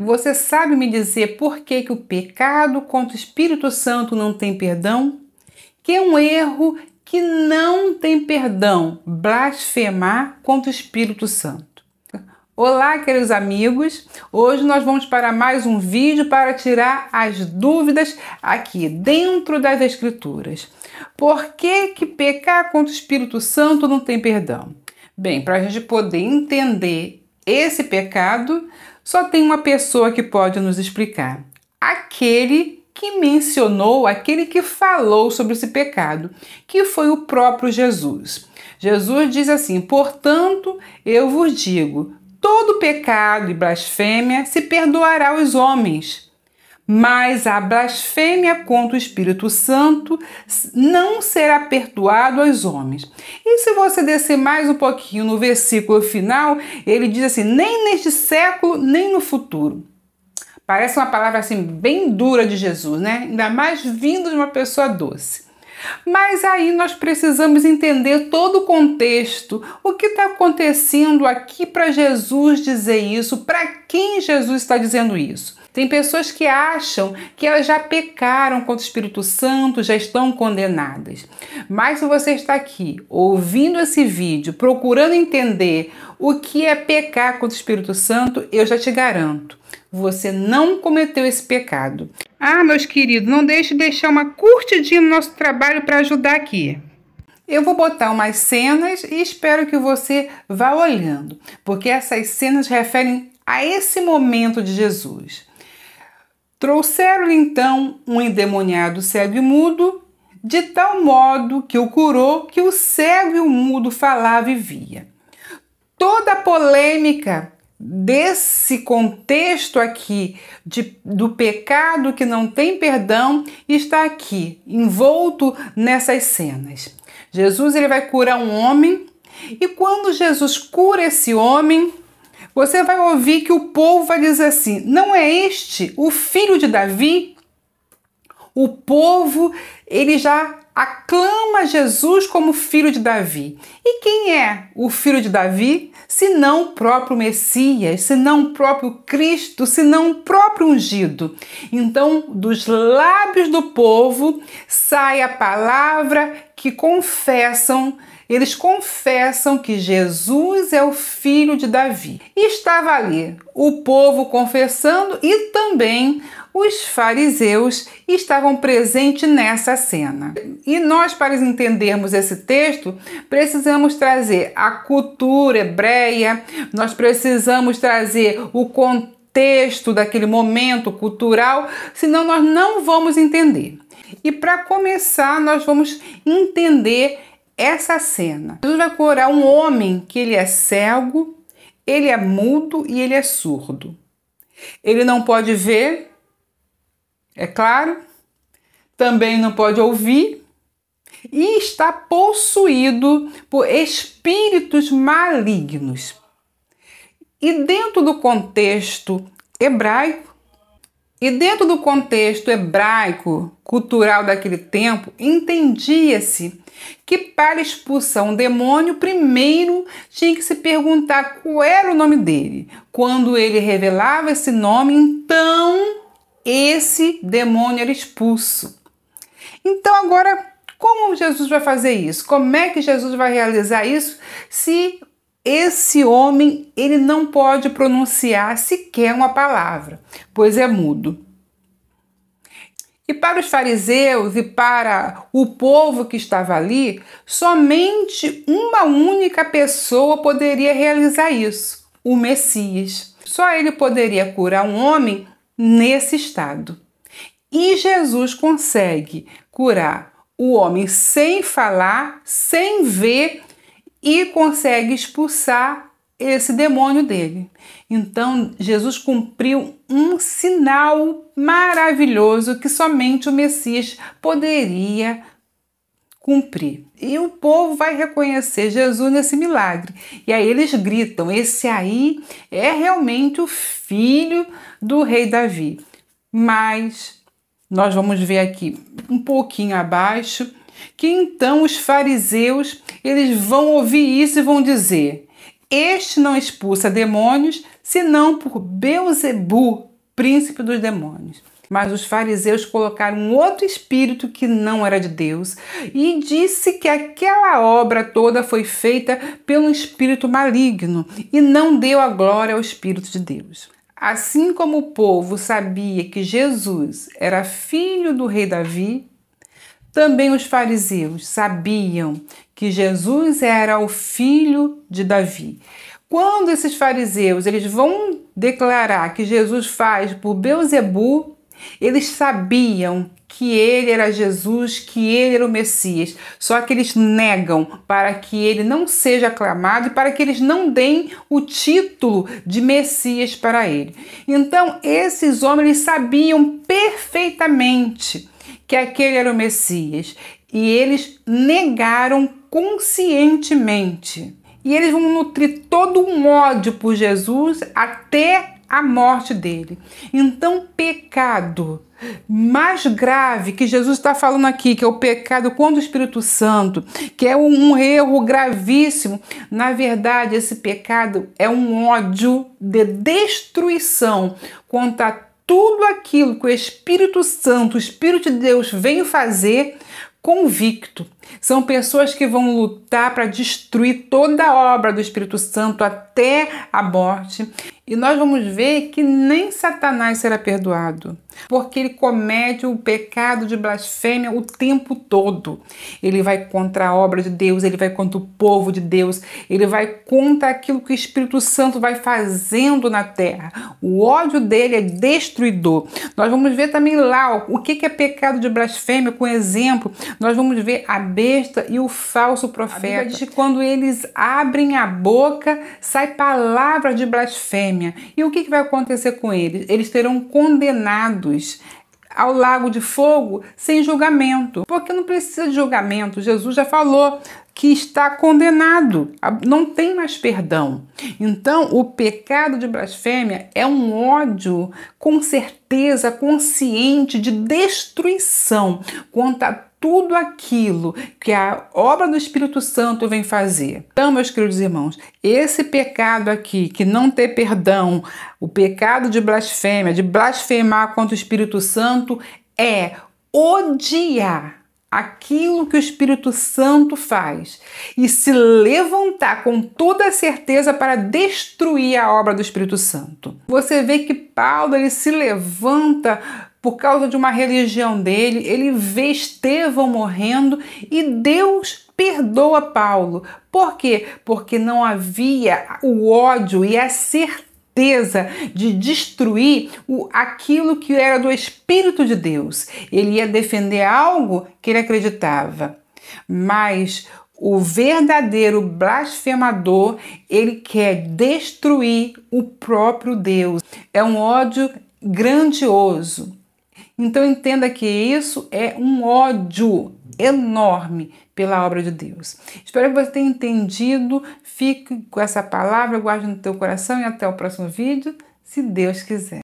Você sabe me dizer por que o pecado contra o Espírito Santo não tem perdão? Que é um erro que não tem perdão, blasfemar contra o Espírito Santo. Olá, queridos amigos! Hoje nós vamos para mais um vídeo para tirar as dúvidas aqui dentro das Escrituras. Por que pecar contra o Espírito Santo não tem perdão? Bem, para a gente poder entender esse pecado, só tem uma pessoa que pode nos explicar. Aquele que mencionou, aquele que falou sobre esse pecado, que foi o próprio Jesus. Jesus diz assim: portanto, eu vos digo, todo pecado e blasfêmia se perdoará aos homens, mas a blasfêmia contra o Espírito Santo não será perdoado aos homens. E se você descer mais um pouquinho no versículo final, ele diz assim: nem neste século, nem no futuro. Parece uma palavra assim bem dura de Jesus, né? Ainda mais vindo de uma pessoa doce. Mas aí nós precisamos entender todo o contexto, o que está acontecendo aqui para Jesus dizer isso, para quem Jesus está dizendo isso. Tem pessoas que acham que elas já pecaram contra o Espírito Santo, já estão condenadas. Mas se você está aqui ouvindo esse vídeo, procurando entender o que é pecar contra o Espírito Santo, eu já te garanto, você não cometeu esse pecado. Ah, meus queridos, não deixe de deixar uma curtidinha no nosso trabalho para ajudar aqui. Eu vou botar umas cenas e espero que você vá olhando, porque essas cenas referem a esse momento de Jesus. Trouxeram-lhe então um endemoniado cego e mudo, de tal modo que o curou, que o cego e o mudo falava e via. Toda a polêmica desse contexto aqui do pecado que não tem perdão está aqui, envolto nessas cenas. Jesus ele vai curar um homem e quando Jesus cura esse homem, você vai ouvir que o povo vai dizer assim: não é este o filho de Davi? O povo ele já aclama Jesus como filho de Davi. E quem é o filho de Davi? Senão o próprio Messias, senão o próprio Cristo, senão o próprio ungido. Então, dos lábios do povo sai a palavra que eles confessam que Jesus é o filho de Davi. E estava ali o povo confessando e também os fariseus estavam presentes nessa cena. E nós, para entendermos esse texto, precisamos trazer a cultura hebreia, nós precisamos trazer o contexto daquele momento cultural, senão nós não vamos entender. E para começar, nós vamos entender essa cena. Jesus vai curar um homem que ele é cego, ele é mudo e ele é surdo. Ele não pode ver, é claro, também não pode ouvir e está possuído por espíritos malignos. E dentro do contexto hebraico, cultural daquele tempo, entendia-se que para expulsar um demônio, primeiro tinha que se perguntar qual era o nome dele. Quando ele revelava esse nome, então esse demônio era expulso. Então agora, como Jesus vai fazer isso? Como é que Jesus vai realizar isso se esse homem ele não pode pronunciar sequer uma palavra, pois é mudo? E para os fariseus e para o povo que estava ali, somente uma única pessoa poderia realizar isso, o Messias. Só ele poderia curar um homem nesse estado. E Jesus consegue curar o homem sem falar, sem ver e consegue expulsar esse demônio dele. Então, Jesus cumpriu um sinal maravilhoso que somente o Messias poderia cumprir. E o povo vai reconhecer Jesus nesse milagre. E aí eles gritam: esse aí é realmente o filho do rei Davi. Mas nós vamos ver aqui um pouquinho abaixo que então os fariseus eles vão ouvir isso e vão dizer: este não expulsa demônios senão por Beelzebu, príncipe dos demônios. Mas os fariseus colocaram um outro espírito que não era de Deus e disse que aquela obra toda foi feita pelo espírito maligno e não deu a glória ao Espírito de Deus. Assim como o povo sabia que Jesus era filho do rei Davi, também os fariseus sabiam que Jesus era o filho de Davi. Quando esses fariseus eles vão declarar que Jesus faz por Beelzebu, eles sabiam que ele era Jesus, que ele era o Messias, só que eles negam para que ele não seja aclamado e para que eles não deem o título de Messias para ele. Então, esses homens eles sabiam perfeitamente que aquele era o Messias e eles negaram conscientemente. E eles vão nutrir todo um ódio por Jesus até a morte dele. Então, pecado mais grave que Jesus está falando aqui, que é o pecado contra o Espírito Santo, que é um erro gravíssimo, na verdade, esse pecado é um ódio de destruição contra tudo aquilo que o Espírito Santo, o Espírito de Deus, veio fazer convicto. São pessoas que vão lutar para destruir toda a obra do Espírito Santo até a morte. E nós vamos ver que nem Satanás será perdoado, porque ele comete o pecado de blasfêmia o tempo todo. Ele vai contra a obra de Deus, ele vai contra o povo de Deus, ele vai contra aquilo que o Espírito Santo vai fazendo na terra. O ódio dele é destruidor. Nós vamos ver também lá o que é pecado de blasfêmia, com exemplo. Nós vamos ver a besta e o falso profeta. Diz que quando eles abrem a boca, sai palavra de blasfêmia. E o que vai acontecer com eles? Eles serão condenados ao lago de fogo sem julgamento. Porque não precisa de julgamento. Jesus já falou que está condenado. Não tem mais perdão. Então, o pecado de blasfêmia é um ódio, com certeza, consciente de destruição contra tudo aquilo que a obra do Espírito Santo vem fazer. Então, meus queridos irmãos, esse pecado aqui, que não tem perdão, o pecado de blasfêmia, de blasfemar contra o Espírito Santo, é odiar aquilo que o Espírito Santo faz e se levantar com toda a certeza para destruir a obra do Espírito Santo. Você vê que Paulo ele se levanta por causa de uma religião dele, ele vê Estevão morrendo e Deus perdoa Paulo. Por quê? Porque não havia o ódio e a certeza de destruir aquilo que era do Espírito de Deus. Ele ia defender algo que ele acreditava, mas o verdadeiro blasfemador, ele quer destruir o próprio Deus. É um ódio grandioso. Então entenda que isso é um ódio enorme pela obra de Deus. Espero que você tenha entendido. Fique com essa palavra, guarde no teu coração e até o próximo vídeo, se Deus quiser.